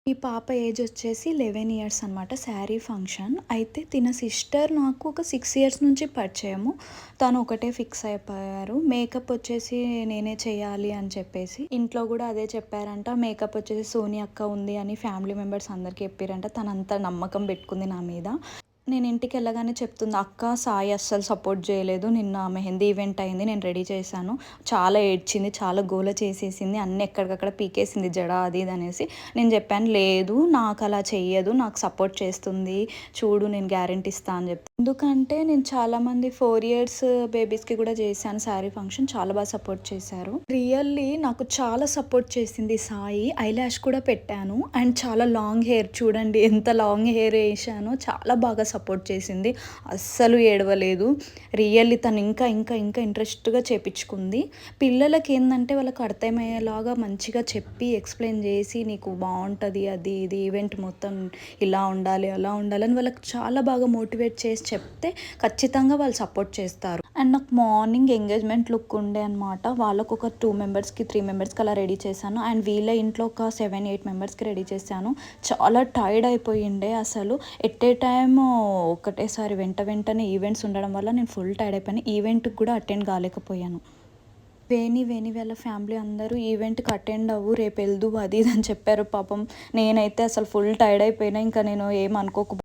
ఈ పాప ఏజ్ వచ్చేసి 11 ఇయర్స్ అనమాట. శారీ ఫంక్షన్. అయితే తిన సిస్టర్ నాకు ఒక 6 ఇయర్స్ నుంచి పరిచయము. తను ఒకటే ఫిక్స్ అయిపోయారు. మేకప్ వచ్చేసి నేనే చేయాలి అని చెప్పేసి. ఇంట్లో కూడా అదే చెప్పారంట. మేకప్ వచ్చేసి సోని అక్క ఉంది అని ఫ్యామిలీ మెంబర్స్ అందరికీ చెప్పిర్రంట. తనంత నమ్మకం పెట్టుకుంది నా మీద. నేను ఇంటికెళ్ళగానే చెప్తుంది, "అక్క సాయి అస్సలు సపోర్ట్ చేయలేదు. నిన్న మెహందీ ఈవెంట్ అయింది. నేను రెడీ చేశాను. చాలా ఏడ్చింది. చాలా గోల చేసేసింది. అన్నీ ఎక్కడికక్కడ పీకేసింది జడ అది ఇది" అనేసి. నేను చెప్పాను, "లేదు నాకు అలా చెయ్యదు. నాకు సపోర్ట్ చేస్తుంది. చూడు నేను గ్యారంటీ ఇస్తా" అని చెప్తాను. ఎందుకంటే నేను చాలామంది 4 ఇయర్స్ బేబీస్కి కూడా చేశాను శారీ ఫంక్షన్. చాలా బాగా సపోర్ట్ చేశారు. రియల్లీ నాకు చాలా సపోర్ట్ చేసింది సాయి. ఐలాష్ కూడా పెట్టాను. అండ్ చాలా లాంగ్ హెయిర్ చూడండి ఎంత లాంగ్ హెయిర్ వేసానో. చాలా బాగా సపోర్ట్ చేసింది. అస్సలు ఏడవలేదు. రియల్లీ తను ఇంకా ఇంకా ఇంకా ఇంట్రెస్ట్గా చేపించుకుంది. పిల్లలకి ఏంటంటే వాళ్ళకి అర్థమయ్యేలాగా మంచిగా చెప్పి ఎక్స్ప్లెయిన్ చేసి, నీకు బాగుంటుంది అది ఇది ఈవెంట్ మొత్తం ఇలా ఉండాలి అలా ఉండాలని వాళ్ళకి చాలా బాగా మోటివేట్ చేసి చెప్తే ఖచ్చితంగా వాళ్ళు సపోర్ట్ చేస్తారు. అండ్ నాకు మార్నింగ్ ఎంగేజ్మెంట్ లుక్ ఉండే అనమాట. వాళ్ళకు ఒక 2 మెంబర్స్కి 3 మెంబర్స్కి అలా రెడీ చేశాను. అండ్ వీళ్ళ ఇంట్లో ఒక 7-8 మెంబర్స్కి రెడీ చేశాను. చాలా టైర్డ్ అయిపోయిండే అసలు. ఎట్ ఏ టైమ్ ఒకటేసారి వెంటనే ఈవెంట్స్ ఉండడం వల్ల నేను ఫుల్ టైర్డ్ అయిపోయాను. ఈవెంట్కి కూడా అటెండ్ కాలేకపోయాను. వేణి వాళ్ళ ఫ్యామిలీ అందరూ ఈవెంట్కి అటెండ్ అవ్వు, రేపు వెళ్దు అది ఇది అని చెప్పారు. పాపం నేనైతే అసలు ఫుల్ టైర్డ్ అయిపోయినా. ఇంకా నేను ఏమనుకోక